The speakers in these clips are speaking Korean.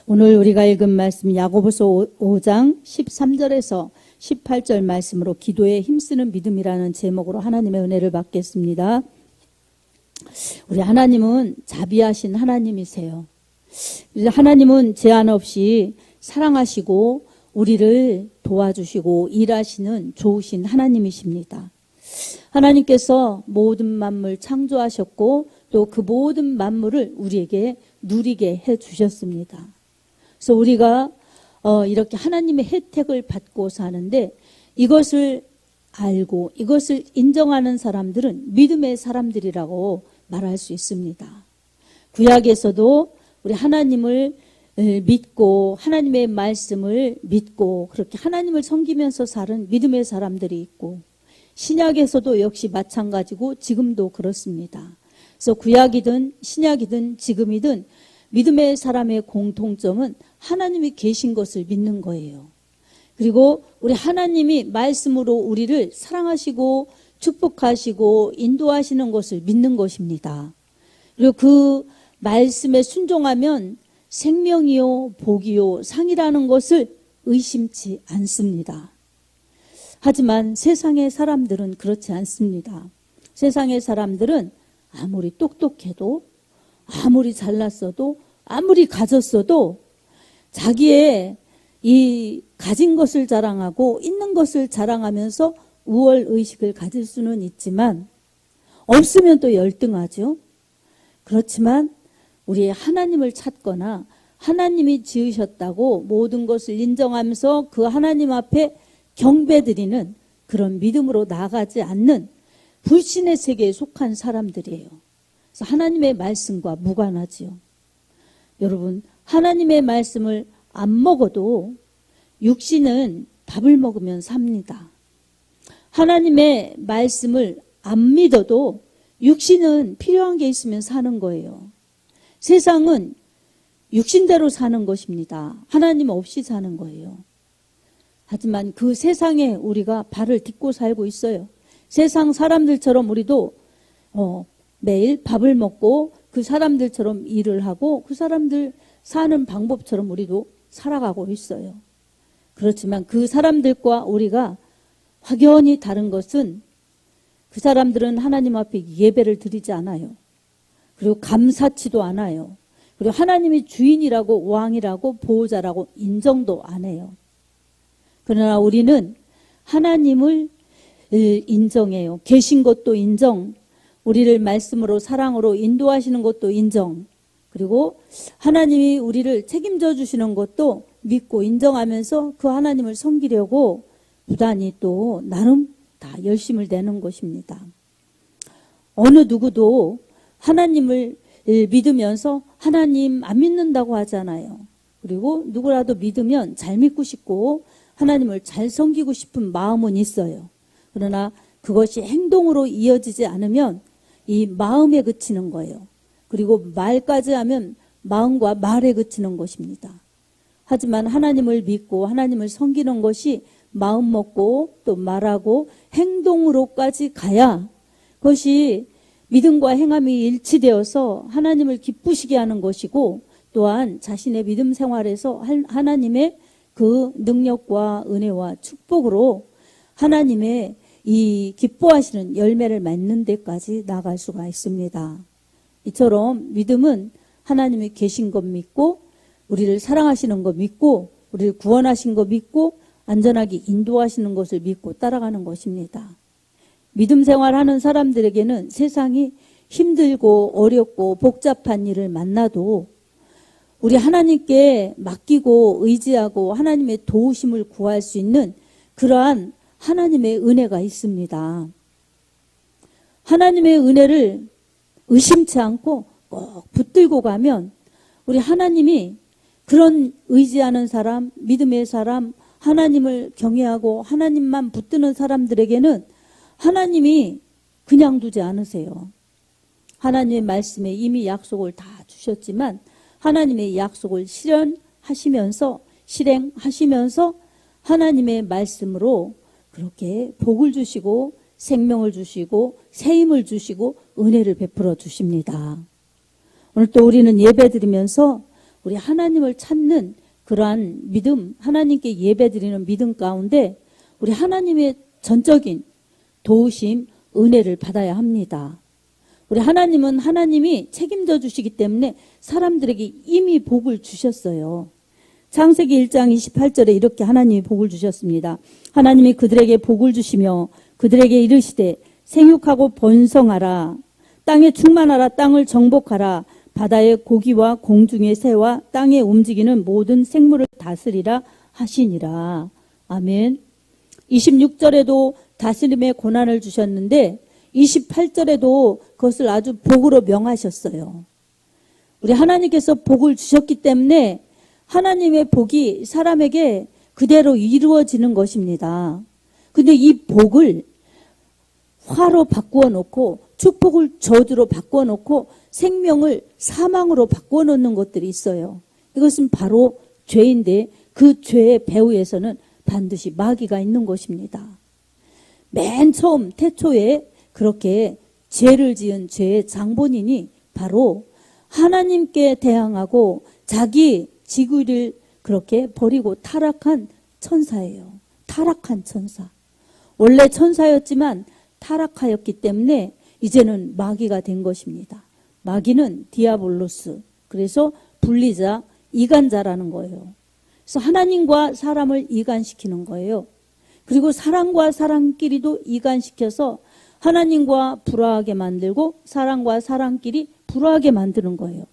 오늘 우리가 읽은 말씀 야고보서 5장 13절에서 18절 말씀으로 기도에 힘쓰는 믿음이라는 제목으로 하나님의 은혜를 받겠습니다. 우리 하나님은 자비하신 하나님이세요. 하나님은 제한 없이 사랑하시고 우리를 도와주시고 일하시는 좋으신 하나님이십니다. 하나님께서 모든 만물 창조하셨고 또 그 모든 만물을 우리에게 누리게 해주셨습니다. 그래서 우리가 이렇게 하나님의 혜택을 받고 사는데 이것을 알고 이것을 인정하는 사람들은 믿음의 사람들이라고 말할 수 있습니다. 구약에서도 우리 하나님을 믿고 하나님의 말씀을 믿고 그렇게 하나님을 섬기면서 사는 믿음의 사람들이 있고 신약에서도 역시 마찬가지고 지금도 그렇습니다. 그래서 구약이든 신약이든 지금이든 믿음의 사람의 공통점은 하나님이 계신 것을 믿는 거예요. 그리고 우리 하나님이 말씀으로 우리를 사랑하시고 축복하시고 인도하시는 것을 믿는 것입니다. 그리고 그 말씀에 순종하면 생명이요 복이요 상이라는 것을 의심치 않습니다. 하지만 세상의 사람들은 그렇지 않습니다. 세상의 사람들은 아무리 똑똑해도 아무리 잘났어도 아무리 가졌어도 자기의 이 가진 것을 자랑하고 있는 것을 자랑하면서 우월의식을 가질 수는 있지만 없으면 또 열등하죠. 그렇지만 우리 하나님을 찾거나 하나님이 지으셨다고 모든 것을 인정하면서 그 하나님 앞에 경배드리는 그런 믿음으로 나아가지 않는 불신의 세계에 속한 사람들이에요. 그래서 하나님의 말씀과 무관하지요. 여러분, 하나님의 말씀을 안 먹어도 육신은 밥을 먹으면 삽니다. 하나님의 말씀을 안 믿어도 육신은 필요한 게 있으면 사는 거예요. 세상은 육신대로 사는 것입니다. 하나님 없이 사는 거예요. 하지만 그 세상에 우리가 발을 딛고 살고 있어요. 세상 사람들처럼 우리도 매일 밥을 먹고 그 사람들처럼 일을 하고 그 사람들 사는 방법처럼 우리도 살아가고 있어요. 그렇지만 그 사람들과 우리가 확연히 다른 것은 그 사람들은 하나님 앞에 예배를 드리지 않아요. 그리고 감사치도 않아요. 그리고 하나님이 주인이라고 왕이라고 보호자라고 인정도 안 해요. 그러나 우리는 하나님을 인정해요. 계신 것도 인정, 우리를 말씀으로 사랑으로 인도하시는 것도 인정, 그리고 하나님이 우리를 책임져 주시는 것도 믿고 인정하면서 그 하나님을 섬기려고 부단히 또 나름 다 열심을 내는 것입니다. 어느 누구도 하나님을 믿으면서 하나님 안 믿는다고 하잖아요. 그리고 누구라도 믿으면 잘 믿고 싶고 하나님을 잘 섬기고 싶은 마음은 있어요. 그러나 그것이 행동으로 이어지지 않으면 이 마음에 그치는 거예요. 그리고 말까지 하면 마음과 말에 그치는 것입니다. 하지만 하나님을 믿고 하나님을 섬기는 것이 마음 먹고 또 말하고 행동으로까지 가야 그것이 믿음과 행함이 일치되어서 하나님을 기쁘시게 하는 것이고 또한 자신의 믿음 생활에서 하나님의 그 능력과 은혜와 축복으로 하나님의 이 기뻐하시는 열매를 맺는 데까지 나갈 수가 있습니다. 이처럼 믿음은 하나님이 계신 것 믿고 우리를 사랑하시는 것 믿고 우리를 구원하신 것 믿고 안전하게 인도하시는 것을 믿고 따라가는 것입니다. 믿음 생활하는 사람들에게는 세상이 힘들고 어렵고 복잡한 일을 만나도 우리 하나님께 맡기고 의지하고 하나님의 도우심을 구할 수 있는 그러한 하나님의 은혜가 있습니다. 하나님의 은혜를 의심치 않고 꼭 붙들고 가면 우리 하나님이 그런 의지하는 사람, 믿음의 사람, 하나님을 경외하고 하나님만 붙드는 사람들에게는 하나님이 그냥 두지 않으세요. 하나님의 말씀에 이미 약속을 다 주셨지만 하나님의 약속을 실행하시면서 하나님의 말씀으로 그렇게 복을 주시고 생명을 주시고 새 힘을 주시고 은혜를 베풀어 주십니다. 오늘 또 우리는 예배 드리면서 우리 하나님을 찾는 그러한 믿음, 하나님께 예배드리는 믿음 가운데 우리 하나님의 전적인 도우심, 은혜를 받아야 합니다. 우리 하나님은 하나님이 책임져 주시기 때문에 사람들에게 이미 복을 주셨어요. 창세기 1장 28절에 이렇게 하나님이 복을 주셨습니다. 하나님이 그들에게 복을 주시며 그들에게 이르시되 생육하고 번성하라. 땅에 충만하라. 땅을 정복하라. 바다의 고기와 공중의 새와 땅에 움직이는 모든 생물을 다스리라 하시니라. 아멘. 26절에도 다스림의 고난을 주셨는데 28절에도 그것을 아주 복으로 명하셨어요. 우리 하나님께서 복을 주셨기 때문에 하나님의 복이 사람에게 그대로 이루어지는 것입니다. 근데 이 복을 화로 바꾸어 놓고 축복을 저주로 바꾸어 놓고 생명을 사망으로 바꾸어 놓는 것들이 있어요. 이것은 바로 죄인데 그 죄의 배후에서는 반드시 마귀가 있는 것입니다. 맨 처음 태초에 그렇게 죄를 지은 죄의 장본인이 바로 하나님께 대항하고 자기 지구를 그렇게 버리고 타락한 천사예요. 타락한 천사. 원래 천사였지만 타락하였기 때문에 이제는 마귀가 된 것입니다. 마귀는 디아볼로스, 그래서 분리자, 이간자라는 거예요. 그래서 하나님과 사람을 이간시키는 거예요. 그리고 사람과 사람끼리도 이간시켜서 하나님과 불화하게 만들고 사람과 사람끼리 불화하게 만드는 거예요.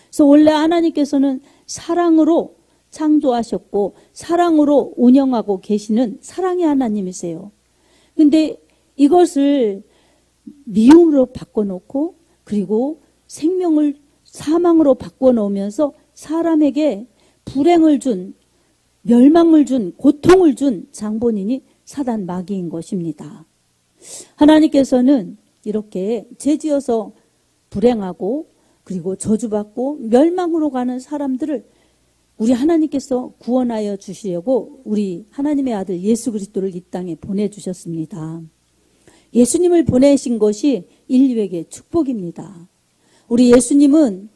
그래서 원래 하나님께서는 사랑으로 창조하셨고 사랑으로 운영하고 계시는 사랑의 하나님이세요. 근데 이것을 미움으로 바꿔놓고 그리고 생명을 사망으로 바꿔놓으면서 사람에게 불행을 준, 멸망을 준, 고통을 준 장본인이 사단 마귀인 것입니다. 하나님께서는 이렇게 죄지어서 불행하고 그리고 저주받고 멸망으로 가는 사람들을 우리 하나님께서 구원하여 주시려고 우리 하나님의 아들 예수 그리스도를 이 땅에 보내주셨습니다. 예수님을 보내신 것이 인류에게 축복입니다. 우리 예수님은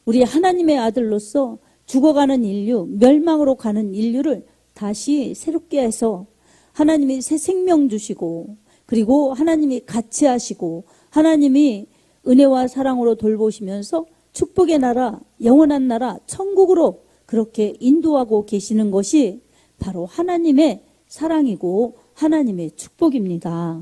우리 하나님의 아들로서 죽어가는 인류, 멸망으로 가는 인류를 다시 새롭게 해서 하나님이 새 생명 주시고 그리고 하나님이 같이 하시고 하나님이 은혜와 사랑으로 돌보시면서 축복의 나라, 영원한 나라, 천국으로 그렇게 인도하고 계시는 것이 바로 하나님의 사랑이고 하나님의 축복입니다.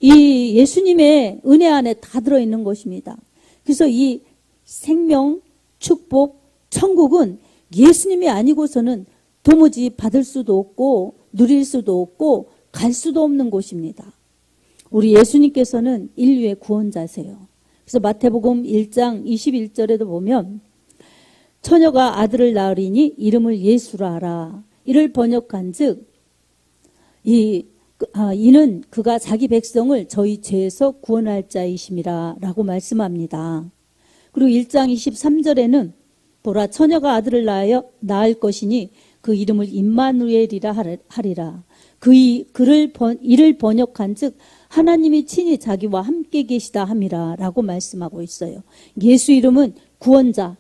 이 예수님의 은혜 안에 다 들어있는 것입니다. 그래서 이 생명, 축복, 천국은 예수님이 아니고서는 도무지 받을 수도 없고 누릴 수도 없고 갈 수도 없는 곳입니다. 우리 예수님께서는 인류의 구원자세요. 그래서 마태복음 1장 21절에도 보면 처녀가 아들을 낳으리니 이름을 예수라 하라. 이를 번역한즉 이는 그가 자기 백성을 저희 죄에서 구원할 자이심이라 라고 말씀합니다. 그리고 1장 23절에는 보라 처녀가 아들을 낳을 것이니 그 이름을 임마누엘이라 하리라. 이를 번역한즉 하나님이 친히 자기와 함께 계시다 함이라 라고 말씀하고 있어요. 예수 이름은 구원자,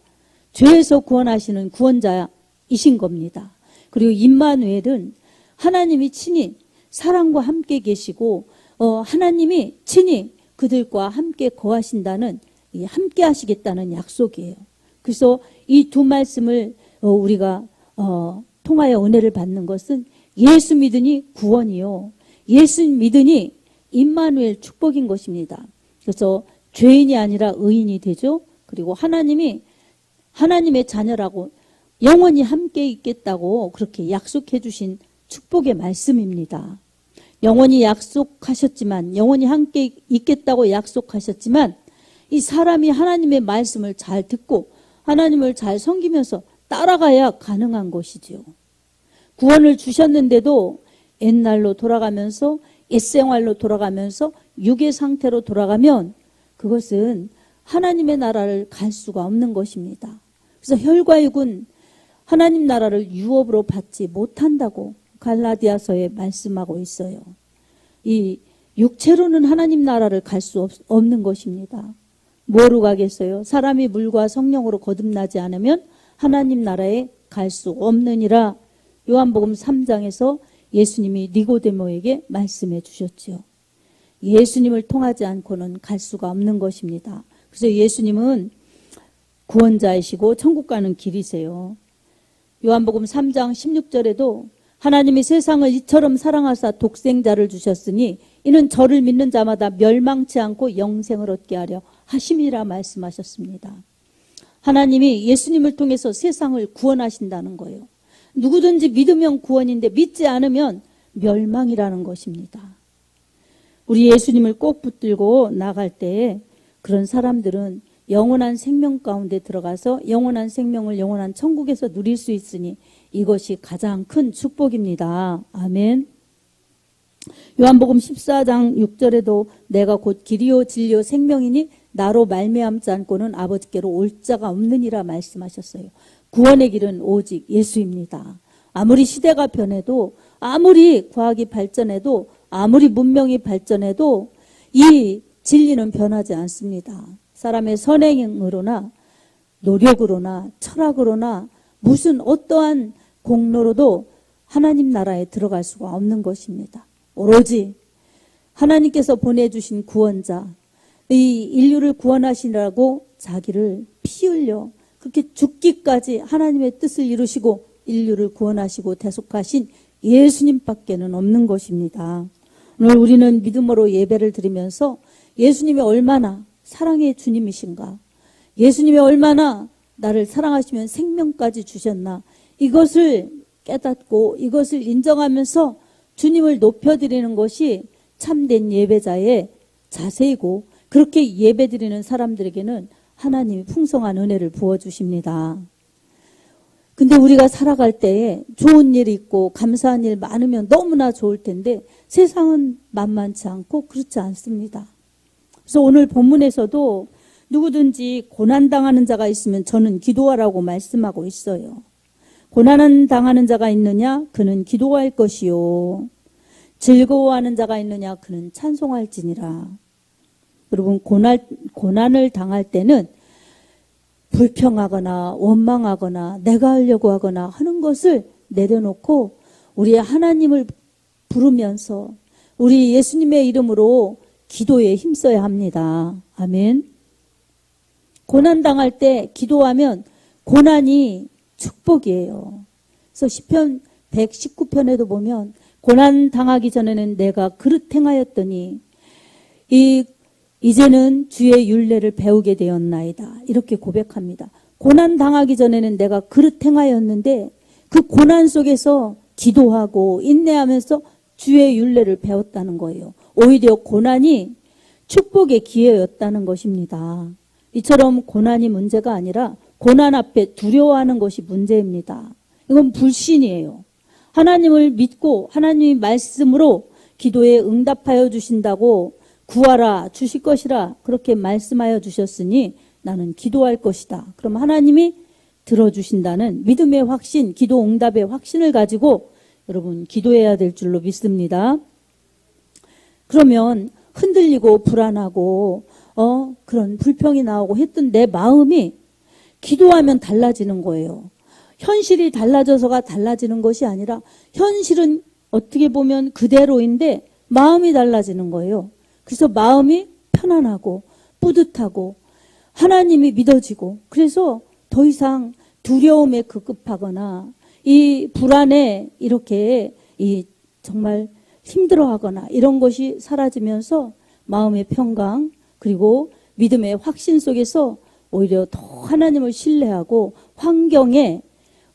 죄에서 구원하시는 구원자이신 겁니다. 그리고 임마누엘은 하나님이 친히 사랑과 함께 계시고 하나님이 친히 그들과 함께 거하신다는 함께 하시겠다는 약속이에요. 그래서 이 두 말씀을 우리가 통하여 은혜를 받는 것은 예수 믿으니 구원이요 예수 믿으니 임마누엘 축복인 것입니다. 그래서 죄인이 아니라 의인이 되죠. 그리고 하나님의 자녀라고 영원히 함께 있겠다고 그렇게 약속해 주신 축복의 말씀입니다. 영원히 약속하셨지만 영원히 함께 있겠다고 약속하셨지만 이 사람이 하나님의 말씀을 잘 듣고 하나님을 잘 섬기면서 따라가야 가능한 것이지요. 구원을 주셨는데도 옛날로 돌아가면서 옛생활로 돌아가면서 육의 상태로 돌아가면 그것은 하나님의 나라를 갈 수가 없는 것입니다. 그래서 혈과 육은 하나님 나라를 유업으로 받지 못한다고 갈라디아서에 말씀하고 있어요. 이 육체로는 하나님 나라를 갈 수 없는 것입니다. 뭐로 가겠어요? 사람이 물과 성령으로 거듭나지 않으면 하나님 나라에 갈 수 없느니라. 요한복음 3장에서 예수님이 니고데모에게 말씀해 주셨죠. 예수님을 통하지 않고는 갈 수가 없는 것입니다. 그래서 예수님은 구원자이시고 천국 가는 길이세요. 요한복음 3장 16절에도 하나님이 세상을 이처럼 사랑하사 독생자를 주셨으니 이는 저를 믿는 자마다 멸망치 않고 영생을 얻게 하려 하심이라 말씀하셨습니다. 하나님이 예수님을 통해서 세상을 구원하신다는 거예요. 누구든지 믿으면 구원인데 믿지 않으면 멸망이라는 것입니다. 우리 예수님을 꼭 붙들고 나갈 때에 그런 사람들은 영원한 생명 가운데 들어가서 영원한 생명을 영원한 천국에서 누릴 수 있으니 이것이 가장 큰 축복입니다. 아멘. 요한복음 14장 6절에도 내가 곧 길이요 진리요 생명이니 나로 말미암지 않고는 아버지께로 올 자가 없느니라 말씀하셨어요. 구원의 길은 오직 예수입니다. 아무리 시대가 변해도 아무리 과학이 발전해도 아무리 문명이 발전해도 이 진리는 변하지 않습니다. 사람의 선행으로나 노력으로나 철학으로나 무슨 어떠한 공로로도 하나님 나라에 들어갈 수가 없는 것입니다. 오로지 하나님께서 보내주신 구원자, 이 인류를 구원하시라고 자기를 피 흘려 그렇게 죽기까지 하나님의 뜻을 이루시고 인류를 구원하시고 대속하신 예수님밖에는 없는 것입니다. 오늘 우리는 믿음으로 예배를 드리면서 예수님이 얼마나 사랑의 주님이신가, 예수님이 얼마나 나를 사랑하시면 생명까지 주셨나, 이것을 깨닫고 이것을 인정하면서 주님을 높여드리는 것이 참된 예배자의 자세이고, 그렇게 예배드리는 사람들에게는 하나님이 풍성한 은혜를 부어주십니다. 근데 우리가 살아갈 때에 좋은 일이 있고 감사한 일 많으면 너무나 좋을 텐데 세상은 만만치 않고 그렇지 않습니다. 그래서 오늘 본문에서도 누구든지 고난당하는 자가 있으면 저는 기도하라고 말씀하고 있어요. 고난은 당하는 자가 있느냐? 그는 기도할 것이요. 즐거워하는 자가 있느냐? 그는 찬송할지니라. 여러분, 고난을 당할 때는 불평하거나 원망하거나 내가 하려고 하거나 하는 것을 내려놓고 우리의 하나님을 부르면서 우리 예수님의 이름으로 기도에 힘써야 합니다. 아멘. 고난당할 때 기도하면 고난이 축복이에요. 그래서 시편 119편에도 보면 고난당하기 전에는 내가 그릇 행하였더니 이제는 주의 율례를 배우게 되었나이다. 이렇게 고백합니다. 고난당하기 전에는 내가 그릇 행하였는데 그 고난 속에서 기도하고 인내하면서 주의 율례를 배웠다는 거예요. 오히려 고난이 축복의 기회였다는 것입니다. 이처럼 고난이 문제가 아니라 고난 앞에 두려워하는 것이 문제입니다. 이건 불신이에요. 하나님을 믿고 하나님의 말씀으로 기도에 응답하여 주신다고 구하라 주실 것이라 그렇게 말씀하여 주셨으니 나는 기도할 것이다. 그럼 하나님이 들어주신다는 믿음의 확신, 기도 응답의 확신을 가지고 여러분 기도해야 될 줄로 믿습니다. 그러면 흔들리고 불안하고 그런 불평이 나오고 했던 내 마음이 기도하면 달라지는 거예요. 현실이 달라져서가 달라지는 것이 아니라 현실은 어떻게 보면 그대로인데 마음이 달라지는 거예요. 그래서 마음이 편안하고 뿌듯하고 하나님이 믿어지고 그래서 더 이상 두려움에 급급하거나 이 불안에 이렇게 정말 힘들어하거나 이런 것이 사라지면서 마음의 평강 그리고 믿음의 확신 속에서 오히려 더 하나님을 신뢰하고 환경에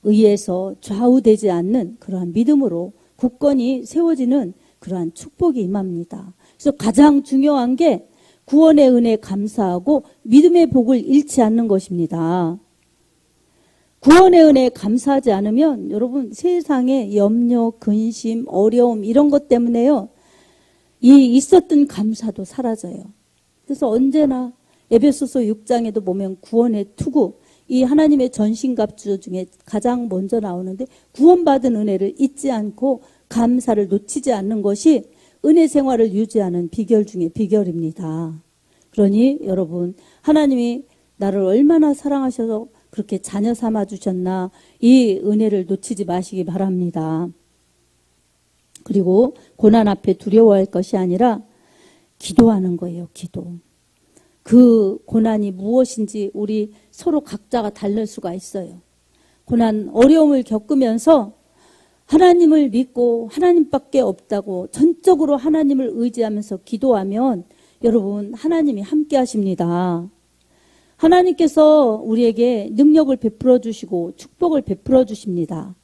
의해서 좌우되지 않는 그러한 믿음으로 굳건히 세워지는 그러한 축복이 임합니다. 그래서 가장 중요한 게 구원의 은혜에 감사하고 믿음의 복을 잃지 않는 것입니다. 구원의 은혜에 감사하지 않으면 여러분 세상의 염려, 근심, 어려움 이런 것 때문에요. 이 있었던 감사도 사라져요. 그래서 언제나 에베소서 6장에도 보면 구원의 투구, 이 하나님의 전신갑주 중에 가장 먼저 나오는데 구원받은 은혜를 잊지 않고 감사를 놓치지 않는 것이 은혜 생활을 유지하는 비결 중에 비결입니다. 그러니 여러분, 하나님이 나를 얼마나 사랑하셔서 그렇게 자녀 삼아 주셨나, 이 은혜를 놓치지 마시기 바랍니다. 그리고 고난 앞에 두려워할 것이 아니라 기도하는 거예요. 기도. 그 고난이 무엇인지 우리 서로 각자가 다를 수가 있어요. 고난, 어려움을 겪으면서 하나님을 믿고 하나님밖에 없다고 전적으로 하나님을 의지하면서 기도하면 여러분, 하나님이 함께 하십니다. 하나님께서 우리에게 능력을 베풀어 주시고 축복을 베풀어 주십니다.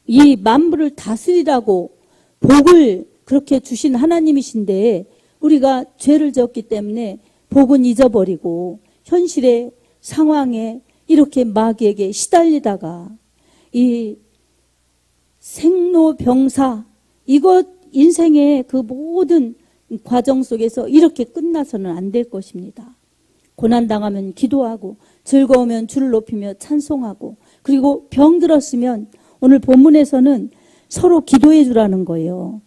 이 만물을 다스리라고 복을 그렇게 주신 하나님이신데 우리가 죄를 지었기 때문에 복은 잊어버리고 현실의 상황에 이렇게 마귀에게 시달리다가 이 생로병사, 이것 인생의 그 모든 과정 속에서 이렇게 끝나서는 안 될 것입니다. 고난당하면 기도하고, 즐거우면 주를 높이며 찬송하고, 그리고 병들었으면 오늘 본문에서는 서로 기도해 주라는 거예요.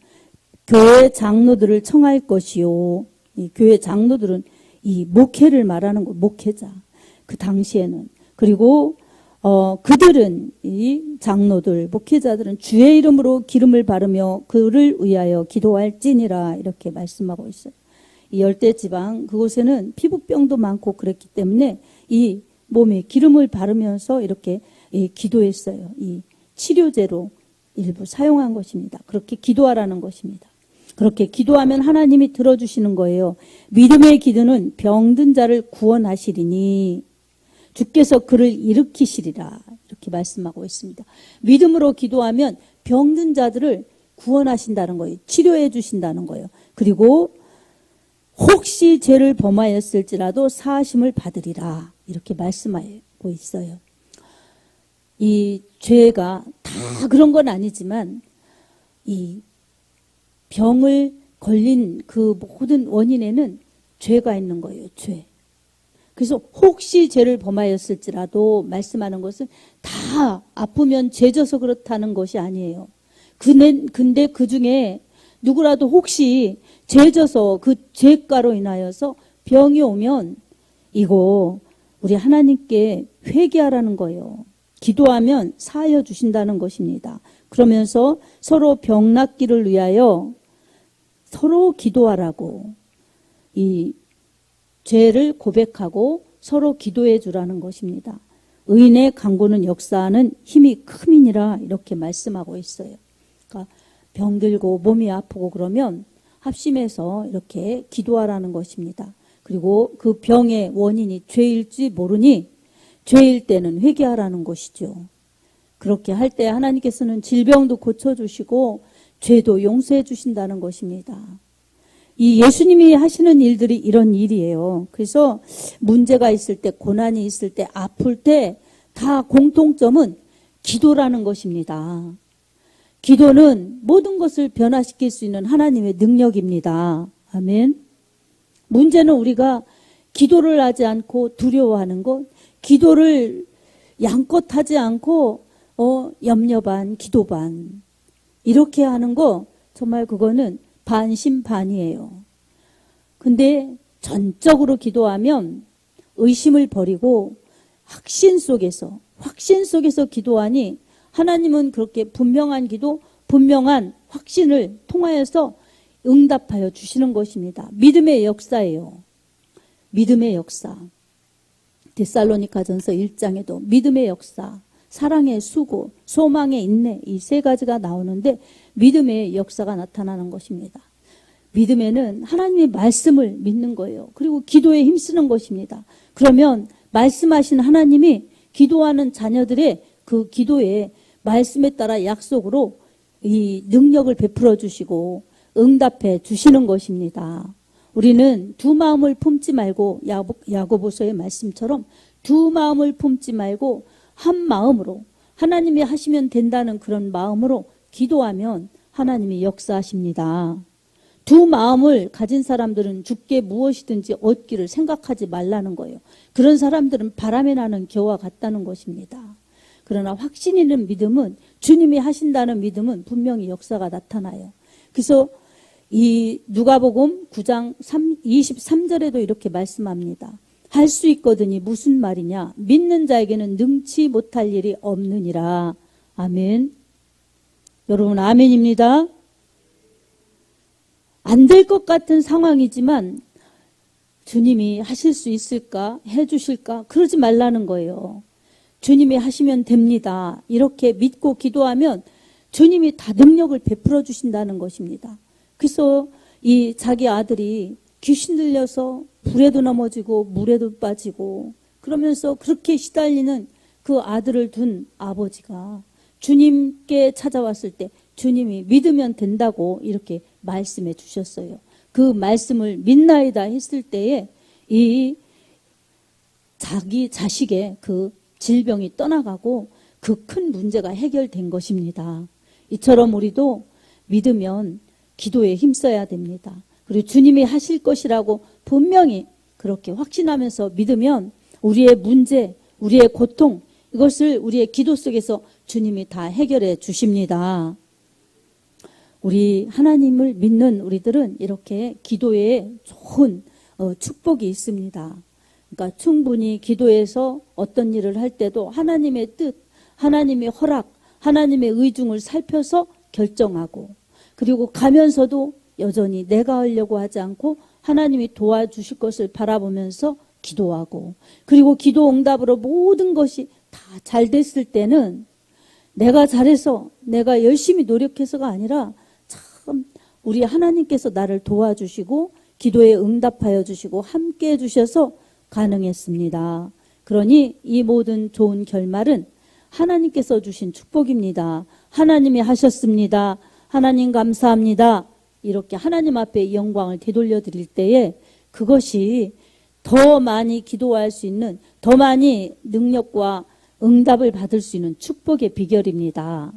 교회 장로들을 청할 것이요. 이 교회 장로들은 이 목회를 말하는 거, 목회자. 그 당시에는. 그리고 그들은, 이 장로들, 목회자들은 주의 이름으로 기름을 바르며 그를 위하여 기도할지니라, 이렇게 말씀하고 있어요. 이 열대지방 그곳에는 피부병도 많고 그랬기 때문에 이 몸에 기름을 바르면서 이렇게 기도했어요. 이 치료제로 일부 사용한 것입니다. 그렇게 기도하라는 것입니다. 그렇게 기도하면 하나님이 들어주시는 거예요. 믿음의 기도는 병든 자를 구원하시리니 주께서 그를 일으키시리라, 이렇게 말씀하고 있습니다. 믿음으로 기도하면 병든 자들을 구원하신다는 거예요. 치료해 주신다는 거예요. 그리고 혹시 죄를 범하였을지라도 사하심을 받으리라, 이렇게 말씀하고 있어요. 이 죄가 다 그런 건 아니지만 이 병을 걸린 그 모든 원인에는 죄가 있는 거예요. 죄. 그래서 혹시 죄를 범하였을지라도 말씀하는 것은 다 아프면 죄져서 그렇다는 것이 아니에요. 근데 그 중에 누구라도 혹시 죄져서 그 죄가로 인하여서 병이 오면 이거 우리 하나님께 회개하라는 거예요. 기도하면 사하여 주신다는 것입니다. 그러면서 서로 병 낫기를 위하여 서로 기도하라고, 이 죄를 고백하고 서로 기도해 주라는 것입니다. 의인의 간구는 역사하는 힘이 큼이니라, 이렇게 말씀하고 있어요. 그러니까 병들고 몸이 아프고 그러면 합심해서 이렇게 기도하라는 것입니다. 그리고 그 병의 원인이 죄일지 모르니 죄일 때는 회개하라는 것이죠. 그렇게 할 때 하나님께서는 질병도 고쳐주시고 죄도 용서해 주신다는 것입니다. 이 예수님이 하시는 일들이 이런 일이에요. 그래서 문제가 있을 때, 고난이 있을 때, 아플 때 다 공통점은 기도라는 것입니다. 기도는 모든 것을 변화시킬 수 있는 하나님의 능력입니다. 아멘. 문제는 우리가 기도를 하지 않고 두려워하는 것, 기도를 양껏 하지 않고 염려 반, 기도 반, 이렇게 하는 거, 정말 그거는 반신반의예요. 근데 전적으로 기도하면 의심을 버리고 확신 속에서 기도하니 하나님은 그렇게 분명한 기도, 분명한 확신을 통하여서 응답하여 주시는 것입니다. 믿음의 역사예요. 믿음의 역사. 데살로니가전서 1장에도 믿음의 역사, 사랑의 수고, 소망의 인내, 이 세 가지가 나오는데 믿음의 역사가 나타나는 것입니다. 믿음에는 하나님의 말씀을 믿는 거예요. 그리고 기도에 힘쓰는 것입니다. 그러면 말씀하신 하나님이 기도하는 자녀들의 그 기도에 말씀에 따라 약속으로 이 능력을 베풀어 주시고 응답해 주시는 것입니다. 우리는 두 마음을 품지 말고, 야고보서의 말씀처럼 두 마음을 품지 말고 한 마음으로, 하나님이 하시면 된다는 그런 마음으로 기도하면 하나님이 역사하십니다. 두 마음을 가진 사람들은 주께 무엇이든지 얻기를 생각하지 말라는 거예요. 그런 사람들은 바람에 나는 겨와 같다는 것입니다. 그러나 확신 있는 믿음은, 주님이 하신다는 믿음은 분명히 역사가 나타나요. 그래서 이 누가복음 9장 23절에도 이렇게 말씀합니다. 할 수 있거든이 무슨 말이냐? 믿는 자에게는 능치 못할 일이 없느니라. 아멘. 여러분 아멘입니다. 안 될 것 같은 상황이지만 주님이 하실 수 있을까? 해주실까? 그러지 말라는 거예요. 주님이 하시면 됩니다. 이렇게 믿고 기도하면 주님이 다 능력을 베풀어 주신다는 것입니다. 그래서 이 자기 아들이 귀신 들려서 불에도 넘어지고 물에도 빠지고 그러면서 그렇게 시달리는 그 아들을 둔 아버지가 주님께 찾아왔을 때 주님이 믿으면 된다고 이렇게 말씀해 주셨어요. 그 말씀을 믿나이다 했을 때에 이 자기 자식의 그 질병이 떠나가고 그 큰 문제가 해결된 것입니다. 이처럼 우리도 믿으면 기도에 힘써야 됩니다. 그리고 주님이 하실 것이라고 분명히 그렇게 확신하면서 믿으면 우리의 문제, 우리의 고통 이것을 우리의 기도 속에서 주님이 다 해결해 주십니다. 우리 하나님을 믿는 우리들은 이렇게 기도에 좋은 축복이 있습니다. 그러니까 충분히 기도해서 어떤 일을 할 때도 하나님의 뜻, 하나님의 허락, 하나님의 의중을 살펴서 결정하고 그리고 가면서도 여전히 내가 하려고 하지 않고 하나님이 도와주실 것을 바라보면서 기도하고 그리고 기도 응답으로 모든 것이 다 잘 됐을 때는 내가 잘해서 내가 열심히 노력해서가 아니라 참 우리 하나님께서 나를 도와주시고 기도에 응답하여 주시고 함께 해주셔서 가능했습니다. 그러니 이 모든 좋은 결말은 하나님께서 주신 축복입니다. 하나님이 하셨습니다. 하나님 감사합니다. 이렇게 하나님 앞에 영광을 되돌려 드릴 때에 그것이 더 많이 기도할 수 있는 더 많이 능력과 응답을 받을 수 있는 축복의 비결입니다.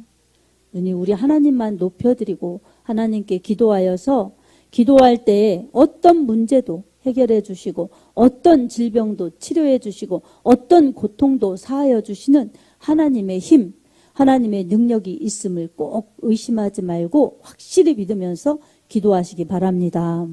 우리 하나님만 높여드리고 하나님께 기도하여서 기도할 때에 어떤 문제도 해결해 주시고 어떤 질병도 치료해 주시고 어떤 고통도 사하여 주시는 하나님의 힘, 하나님의 능력이 있음을 꼭 의심하지 말고 확실히 믿으면서 기도하시기 바랍니다.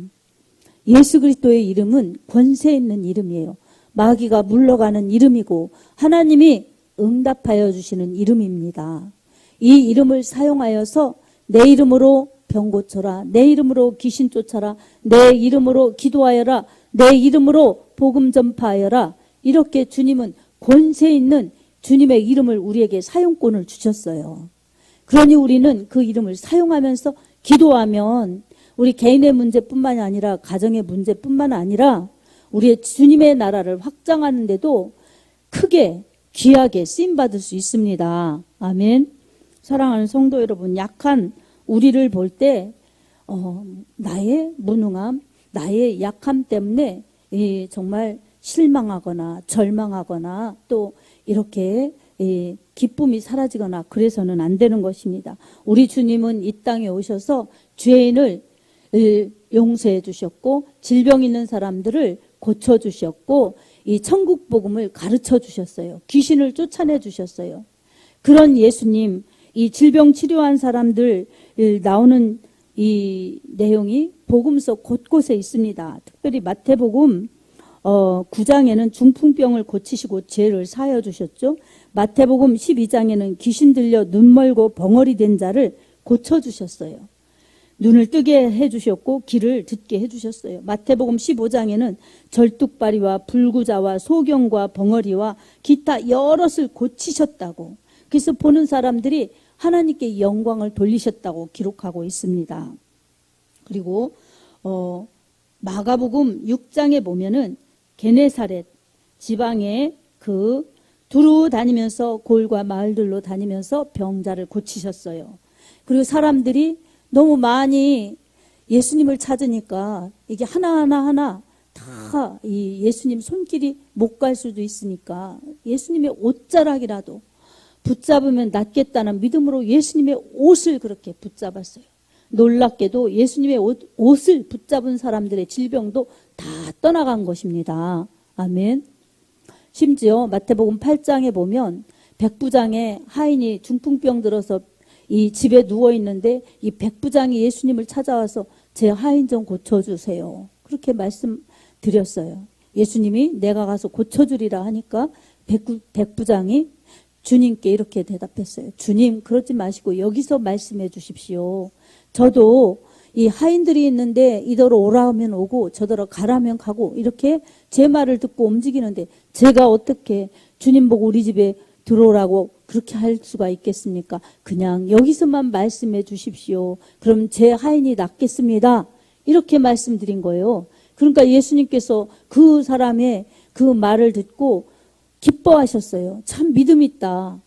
예수 그리스도의 이름은 권세 있는 이름이에요. 마귀가 물러가는 이름이고 하나님이 응답하여 주시는 이름입니다. 이 이름을 사용하여서 내 이름으로 병 고쳐라, 내 이름으로 귀신 쫓아라, 내 이름으로 기도하여라, 내 이름으로 복음 전파하여라. 이렇게 주님은 권세 있는 주님의 이름을 우리에게 사용권을 주셨어요. 그러니 우리는 그 이름을 사용하면서 기도하면 우리 개인의 문제뿐만이 아니라 가정의 문제뿐만 아니라 우리의 주님의 나라를 확장하는 데도 크게 귀하게 쓰임받을 수 있습니다. 아멘. 사랑하는 성도 여러분, 약한 우리를 볼 때 나의 무능함, 나의 약함 때문에 정말 실망하거나 절망하거나 또 이렇게 기쁨이 사라지거나 그래서는 안 되는 것입니다. 우리 주님은 이 땅에 오셔서 죄인을 용서해 주셨고 질병 있는 사람들을 고쳐 주셨고 이 천국 복음을 가르쳐 주셨어요. 귀신을 쫓아내 주셨어요. 그런 예수님, 이 질병 치료한 사람들 나오는 이 내용이 복음서 곳곳에 있습니다. 특별히 마태복음 9장에는 중풍병을 고치시고 죄를 사하여 주셨죠. 마태복음 12장에는 귀신 들려 눈 멀고 벙어리 된 자를 고쳐주셨어요. 눈을 뜨게 해주셨고 귀를 듣게 해주셨어요. 마태복음 15장에는 절뚝발이와 불구자와 소경과 벙어리와 기타 여럿을 고치셨다고. 그래서 보는 사람들이 하나님께 영광을 돌리셨다고 기록하고 있습니다. 그리고 마가복음 6장에 보면은 게네사렛 지방에 그 두루 다니면서 골과 마을들로 다니면서 병자를 고치셨어요. 그리고 사람들이 너무 많이 예수님을 찾으니까 이게 하나하나 다 이 예수님 손길이 못 갈 수도 있으니까 예수님의 옷자락이라도 붙잡으면 낫겠다는 믿음으로 예수님의 옷을 그렇게 붙잡았어요. 놀랍게도 예수님의 옷을 붙잡은 사람들의 질병도 다 떠나간 것입니다. 아멘. 심지어 마태복음 8장에 보면 백부장의 하인이 중풍병 들어서 이 집에 누워 있는데 이 백부장이 예수님을 찾아와서 제 하인 좀 고쳐주세요. 그렇게 말씀드렸어요. 예수님이 내가 가서 고쳐주리라 하니까 백부장이 주님께 이렇게 대답했어요. 주님, 그러지 마시고 여기서 말씀해 주십시오. 저도 이 하인들이 있는데 이더러 오라 하면 오고 저더러 가라면 가고 이렇게 제 말을 듣고 움직이는데 제가 어떻게 주님 보고 우리 집에 들어오라고 그렇게 할 수가 있겠습니까? 그냥 여기서만 말씀해 주십시오. 그럼 제 하인이 낫겠습니다. 이렇게 말씀드린 거예요. 그러니까 예수님께서 그 사람의 그 말을 듣고 기뻐하셨어요. 참 믿음 있다.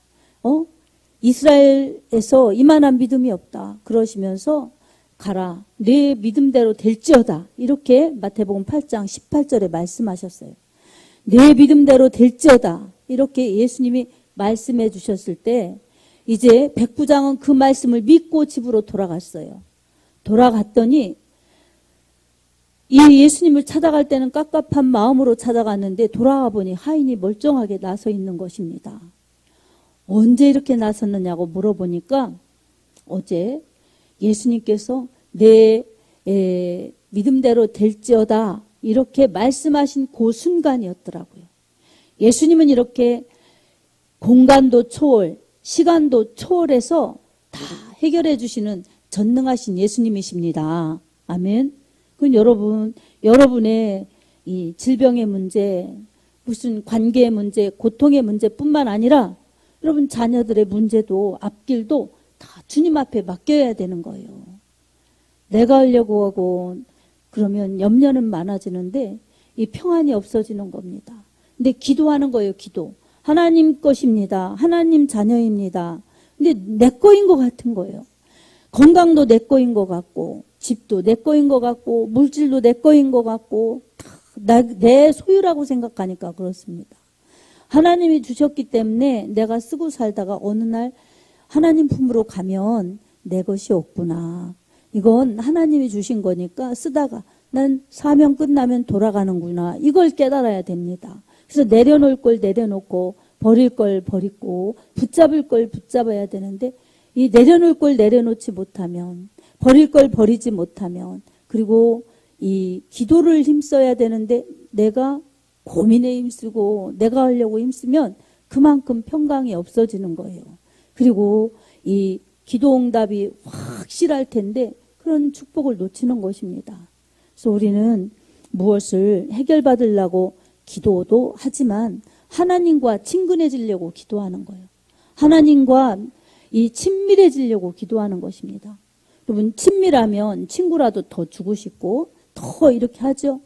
이스라엘에서 이만한 믿음이 없다. 그러시면서 가라. 내 믿음대로 될지어다. 이렇게 마태복음 8장 18절에 말씀하셨어요. 내 믿음대로 될지어다. 이렇게 예수님이 말씀해 주셨을 때 이제 백부장은 그 말씀을 믿고 집으로 돌아갔어요. 돌아갔더니 이 예수님을 찾아갈 때는 깝깝한 마음으로 찾아갔는데 돌아와 보니 하인이 멀쩡하게 나서 있는 것입니다. 언제 이렇게 나섰느냐고 물어보니까 어제 예수님께서 내 믿음대로 될지어다 이렇게 말씀하신 그 순간이었더라고요. 예수님은 이렇게 공간도 초월, 시간도 초월해서 다 해결해 주시는 전능하신 예수님이십니다. 아멘. 그럼 여러분의 이 질병의 문제, 무슨 관계의 문제, 고통의 문제뿐만 아니라 여러분 자녀들의 문제도 앞길도 다 주님 앞에 맡겨야 되는 거예요. 내가 하려고 하고 그러면 염려는 많아지는데 이 평안이 없어지는 겁니다. 근데 기도하는 거예요, 기도. 하나님 것입니다. 하나님 자녀입니다. 근데 내 거인 것 같은 거예요. 건강도 내 거인 것 같고 집도 내 거인 것 같고 물질도 내 거인 것 같고 내 소유라고 생각하니까 그렇습니다. 하나님이 주셨기 때문에 내가 쓰고 살다가 어느 날 하나님 품으로 가면 내 것이 없구나. 이건 하나님이 주신 거니까 쓰다가 난 사명 끝나면 돌아가는구나. 이걸 깨달아야 됩니다. 그래서 내려놓을 걸 내려놓고 버릴 걸 버리고 붙잡을 걸 붙잡아야 되는데 이 내려놓을 걸 내려놓지 못하면 버릴 걸 버리지 못하면 그리고 이 기도를 힘써야 되는데 내가 고민에 힘쓰고 내가 하려고 힘쓰면 그만큼 평강이 없어지는 거예요. 그리고 이 기도 응답이 확실할 텐데 그런 축복을 놓치는 것입니다. 그래서 우리는 무엇을 해결받으려고 기도도 하지만 하나님과 친근해지려고 기도하는 거예요. 하나님과 이 친밀해지려고 기도하는 것입니다. 여러분 친밀하면 친구라도 더 주고 싶고 더 이렇게 하죠.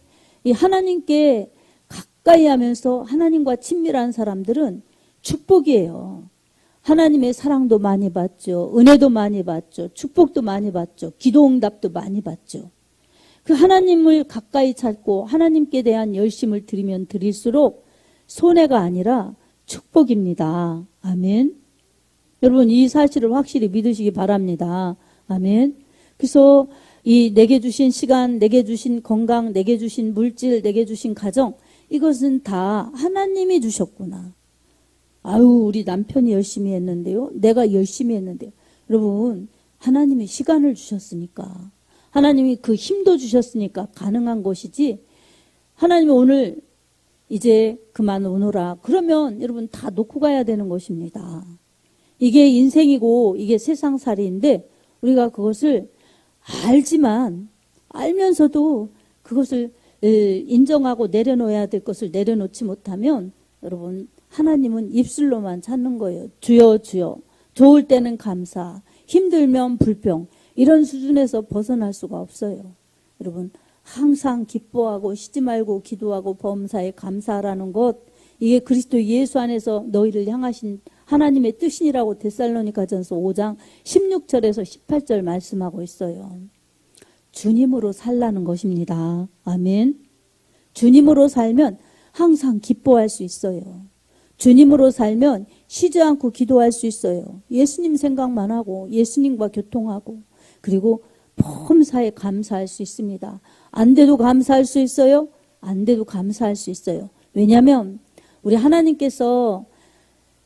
이 하나님께 가까이 하면서 하나님과 친밀한 사람들은 축복이에요. 하나님의 사랑도 많이 받죠. 은혜도 많이 받죠. 축복도 많이 받죠. 기도 응답도 많이 받죠. 그 하나님을 가까이 찾고 하나님께 대한 열심을 드리면 드릴수록 손해가 아니라 축복입니다. 아멘. 여러분 이 사실을 확실히 믿으시기 바랍니다. 아멘. 그래서 이 내게 주신 시간, 내게 주신 건강, 내게 주신 물질, 내게 주신 가정 이것은 다 하나님이 주셨구나. 아유 우리 남편이 열심히 했는데요. 내가 열심히 했는데요. 여러분 하나님이 시간을 주셨으니까 하나님이 그 힘도 주셨으니까 가능한 것이지 하나님이 오늘 이제 그만 오너라. 그러면 여러분 다 놓고 가야 되는 것입니다. 이게 인생이고 이게 세상살이인데 우리가 그것을 알지만 알면서도 그것을 인정하고 내려놓아야 될 것을 내려놓지 못하면 여러분 하나님은 입술로만 찾는 거예요. 주여 주여. 좋을 때는 감사, 힘들면 불평. 이런 수준에서 벗어날 수가 없어요. 여러분 항상 기뻐하고 쉬지 말고 기도하고 범사에 감사하라는 것 이게 그리스도 예수 안에서 너희를 향하신 하나님의 뜻이라고 데살로니가전서 5장 16절에서 18절 말씀하고 있어요. 주님으로 살라는 것입니다. 아멘. 주님으로 살면 항상 기뻐할 수 있어요. 주님으로 살면 쉬지 않고 기도할 수 있어요. 예수님 생각만 하고 예수님과 교통하고 그리고 범사에 감사할 수 있습니다. 안 돼도 감사할 수 있어요. 안 돼도 감사할 수 있어요. 왜냐하면 우리 하나님께서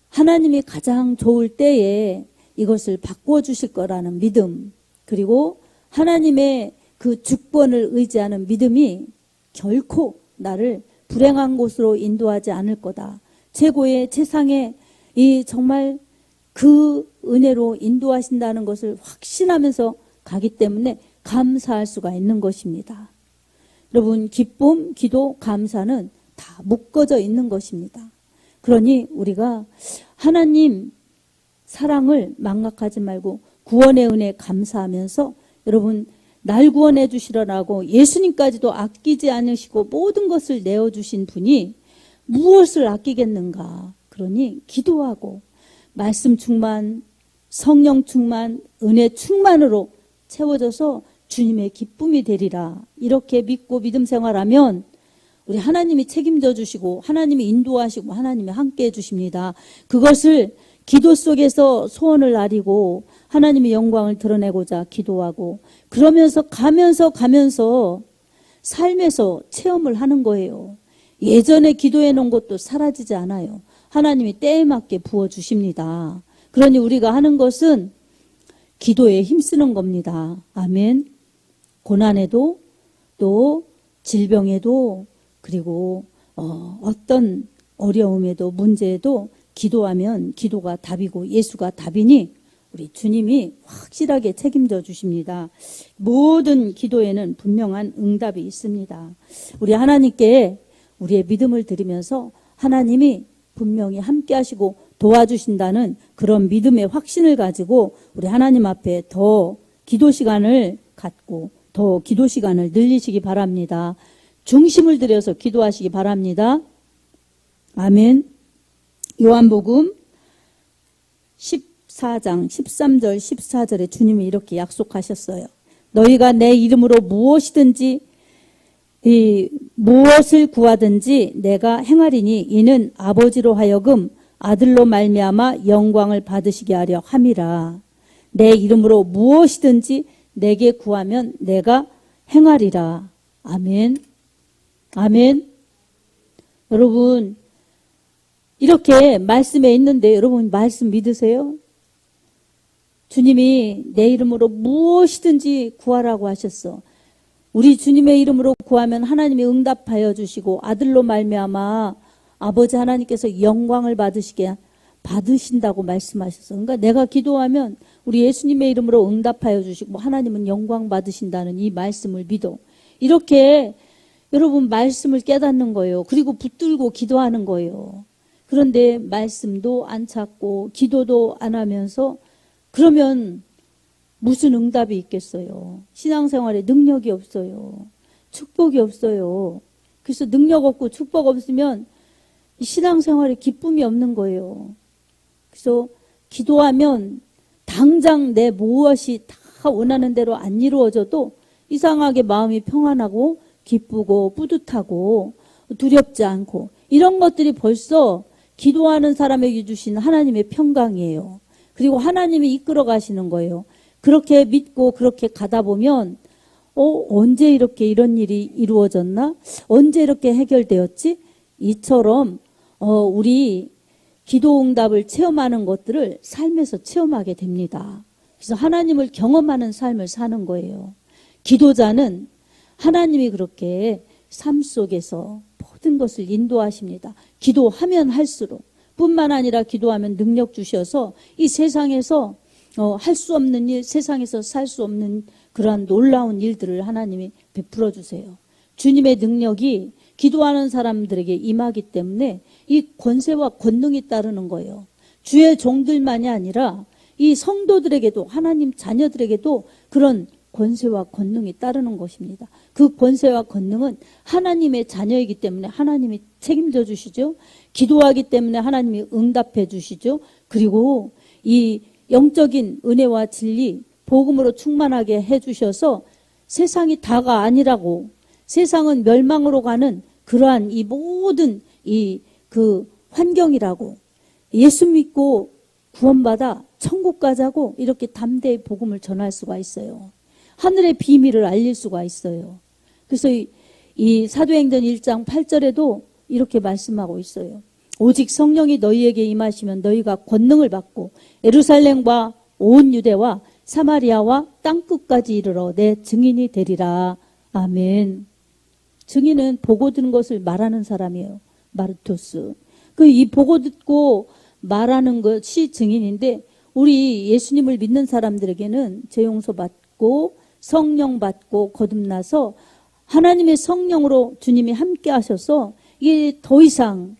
하나님이 가장 좋을 때에 이것을 바꿔 주실 거라는 믿음 그리고 하나님의 그 주권을 의지하는 믿음이 결코 나를 불행한 곳으로 인도하지 않을 거다. 최고의 최상의 이 정말 그 은혜로 인도하신다는 것을 확신하면서 가기 때문에 감사할 수가 있는 것입니다. 여러분, 기쁨, 기도, 감사는 다 묶어져 있는 것입니다. 그러니 우리가 하나님 사랑을 망각하지 말고 구원의 은혜 감사하면서 여러분, 날 구원해 주시라고 예수님까지도 아끼지 않으시고 모든 것을 내어주신 분이 무엇을 아끼겠는가. 그러니 기도하고 말씀 충만, 성령 충만, 은혜 충만으로 채워져서 주님의 기쁨이 되리라. 이렇게 믿고 믿음 생활하면 우리 하나님이 책임져 주시고 하나님이 인도하시고 하나님이 함께해 주십니다. 그것을 기도 속에서 소원을 아리고 하나님의 영광을 드러내고자 기도하고 그러면서 가면서 삶에서 체험을 하는 거예요. 예전에 기도해 놓은 것도 사라지지 않아요. 하나님이 때에 맞게 부어주십니다. 그러니 우리가 하는 것은 기도에 힘쓰는 겁니다. 아멘. 고난에도 또 질병에도 그리고 어떤 어려움에도 문제에도 기도하면 기도가 답이고 예수가 답이니 우리 주님이 확실하게 책임져 주십니다. 모든 기도에는 분명한 응답이 있습니다. 우리 하나님께 우리의 믿음을 드리면서 하나님이 분명히 함께 하시고 도와주신다는 그런 믿음의 확신을 가지고 우리 하나님 앞에 더 기도 시간을 갖고 더 기도 시간을 늘리시기 바랍니다. 중심을 들여서 기도하시기 바랍니다. 아멘. 요한복음 14장 13절 14절에 주님이 이렇게 약속하셨어요. 너희가 내 이름으로 무엇을 구하든지 내가 행하리니 이는 아버지로 하여금 아들로 말미암아 영광을 받으시게 하려 함이라. 내 이름으로 무엇이든지 내게 구하면 내가 행하리라. 아멘. 아멘. 여러분, 이렇게 말씀에 있는데 여러분 말씀 믿으세요? 주님이 내 이름으로 무엇이든지 구하라고 하셨어. 우리 주님의 이름으로 구하면 하나님이 응답하여 주시고 아들로 말미암아 아버지 하나님께서 영광을 받으신다고 말씀하셨어. 그러니까 내가 기도하면 우리 예수님의 이름으로 응답하여 주시고 하나님은 영광 받으신다는 이 말씀을 믿어. 이렇게 여러분 말씀을 깨닫는 거예요. 그리고 붙들고 기도하는 거예요. 그런데 말씀도 안 찾고 기도도 안 하면서 그러면 무슨 응답이 있겠어요? 신앙생활에 능력이 없어요. 축복이 없어요. 그래서 능력 없고 축복 없으면 신앙생활에 기쁨이 없는 거예요. 그래서 기도하면 당장 내 무엇이 다 원하는 대로 안 이루어져도 이상하게 마음이 평안하고 기쁘고 뿌듯하고 두렵지 않고 이런 것들이 벌써 기도하는 사람에게 주신 하나님의 평강이에요. 그리고 하나님이 이끌어 가시는 거예요. 그렇게 믿고 그렇게 가다 보면 언제 이렇게 이런 일이 이루어졌나? 언제 이렇게 해결되었지? 이처럼 우리 기도 응답을 체험하는 것들을 삶에서 체험하게 됩니다. 그래서 하나님을 경험하는 삶을 사는 거예요. 기도자는 하나님이 그렇게 삶 속에서 모든 것을 인도하십니다. 기도하면 할수록 뿐만 아니라 기도하면 능력 주셔서 이 세상에서 할 수 없는 일, 세상에서 살 수 없는 그러한 놀라운 일들을 하나님이 베풀어 주세요. 주님의 능력이 기도하는 사람들에게 임하기 때문에 이 권세와 권능이 따르는 거예요. 주의 종들만이 아니라 이 성도들에게도 하나님 자녀들에게도 그런 권세와 권능이 따르는 것입니다. 그 권세와 권능은 하나님의 자녀이기 때문에 하나님이 책임져 주시죠. 기도하기 때문에 하나님이 응답해 주시죠. 그리고 이 영적인 은혜와 진리, 복음으로 충만하게 해 주셔서 세상이 다가 아니라고, 세상은 멸망으로 가는 그러한 이 모든 그 환경이라고, 예수 믿고 구원받아 천국 가자고 이렇게 담대히 복음을 전할 수가 있어요. 하늘의 비밀을 알릴 수가 있어요. 그래서 이 사도행전 1장 8절에도 이렇게 말씀하고 있어요. 오직 성령이 너희에게 임하시면 너희가 권능을 받고 예루살렘과 온 유대와 사마리아와 땅끝까지 이르러 내 증인이 되리라. 아멘. 증인은 보고 듣는 것을 말하는 사람이에요. 마르토스. 이 보고 듣고 말하는 것이 증인인데, 우리 예수님을 믿는 사람들에게는 죄 용서 받고 성령 받고 거듭나서 하나님의 성령으로 주님이 함께 하셔서 이게 더 이상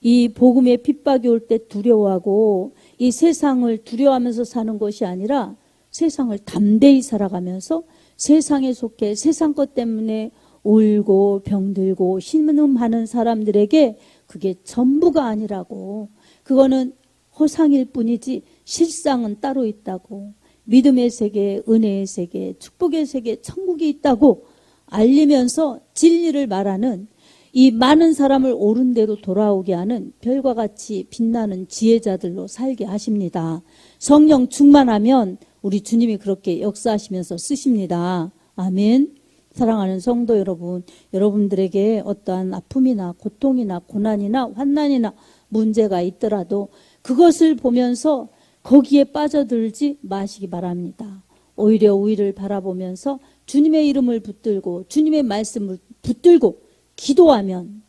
이 복음의 핍박이 올 때 두려워하고 이 세상을 두려워하면서 사는 것이 아니라 세상을 담대히 살아가면서 세상에 속해 세상 것 때문에 울고 병들고 신음하는 사람들에게 그게 전부가 아니라고, 그거는 허상일 뿐이지 실상은 따로 있다고, 믿음의 세계, 은혜의 세계, 축복의 세계, 천국이 있다고 알리면서 진리를 말하는, 이 많은 사람을 옳은 대로 돌아오게 하는 별과 같이 빛나는 지혜자들로 살게 하십니다. 성령 충만하면 우리 주님이 그렇게 역사하시면서 쓰십니다. 아멘. 사랑하는 성도 여러분, 여러분들에게 어떠한 아픔이나 고통이나 고난이나 환난이나 문제가 있더라도 그것을 보면서 거기에 빠져들지 마시기 바랍니다. 오히려 우위를 바라보면서 주님의 이름을 붙들고 주님의 말씀을 붙들고 기도하면,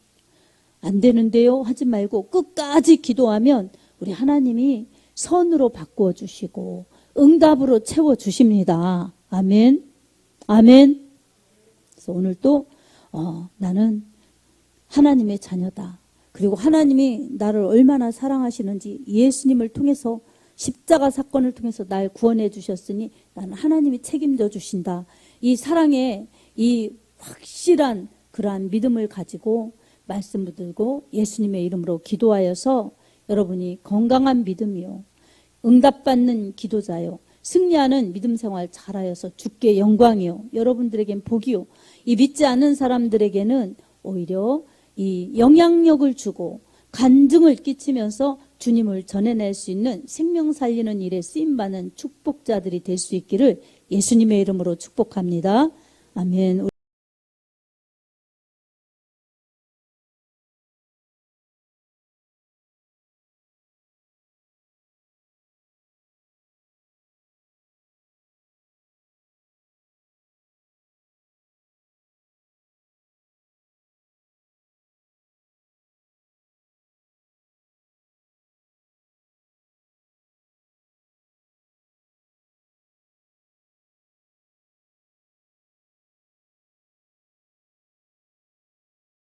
안 되는데요 하지 말고 끝까지 기도하면 우리 하나님이 선으로 바꾸어 주시고 응답으로 채워 주십니다. 아멘. 아멘. 그래서 오늘 또 나는 하나님의 자녀다. 그리고 하나님이 나를 얼마나 사랑하시는지 예수님을 통해서, 십자가 사건을 통해서 날 구원해 주셨으니 나는 하나님이 책임져 주신다. 이 사랑의 이 확실한 그러한 믿음을 가지고 말씀 붙들고 예수님의 이름으로 기도하여서 여러분이 건강한 믿음이요, 응답받는 기도자요, 승리하는 믿음 생활 잘하여서 주께 영광이요, 여러분들에겐 복이요, 이 믿지 않는 사람들에게는 오히려 이 영향력을 주고 간증을 끼치면서 주님을 전해낼 수 있는 생명 살리는 일에 쓰임받는 축복자들이 될 수 있기를 예수님의 이름으로 축복합니다. 아멘.